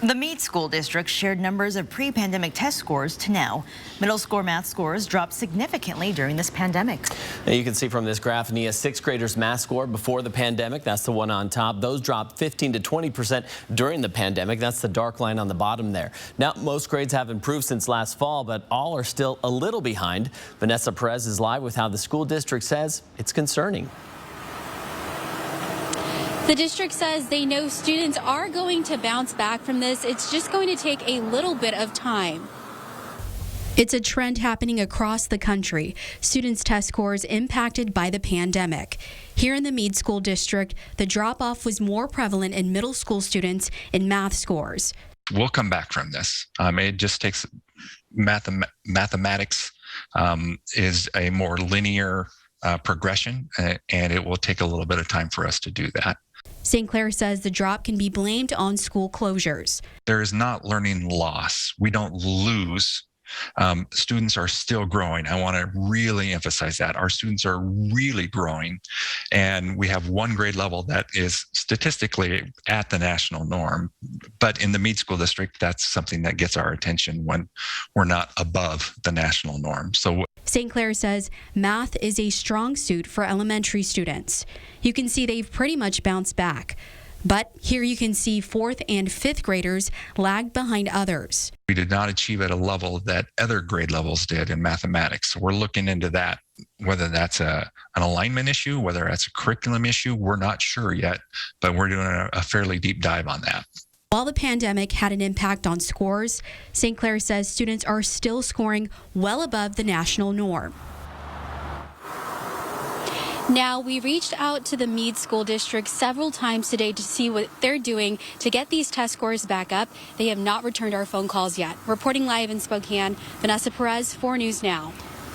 The Mead School District shared numbers of pre-pandemic test scores to now. Middle school math scores dropped significantly during this pandemic. Now you can see from this graph, Nia, sixth graders' math score before the pandemic, that's the one on top. Those dropped 15 to 20% during the pandemic. That's the dark line on the bottom there. Now, most grades have improved since last fall, but all are still a little behind. Vanessa Perez is live with how the school district says it's concerning. The district says they know students are going to bounce back from this. It's just going to take a little bit of time. It's a trend happening across the country. Students' test scores impacted by the pandemic. Here in the Mead School District, the drop-off was more prevalent in middle school students in math scores. We'll come back from this. It just takes mathematics is a more linear progression, and it will take a little bit of time for us to do that. St. Clair says the drop can be blamed on school closures. There is not learning loss. We don't lose. Students are still growing. I want to really emphasize that. Our students are really growing, and we have one grade level that is statistically at the national norm. But in the Mead School District, that's something that gets our attention when we're not above the national norm. So St. Clair says math is a strong suit for elementary students. You can see they've pretty much bounced back. But here you can see fourth and fifth graders lagged behind others. We did not achieve at a level that other grade levels did in mathematics. So we're looking into that, whether that's an alignment issue, whether that's a curriculum issue, we're not sure yet, but we're doing a fairly deep dive on that. While the pandemic had an impact on scores, St. Clair says students are still scoring well above the national norm. Now, we reached out to the Mead School District several times today to see what they're doing to get these test scores back up. They have not returned our phone calls yet. Reporting live in Spokane, Vanessa Perez, 4 News Now.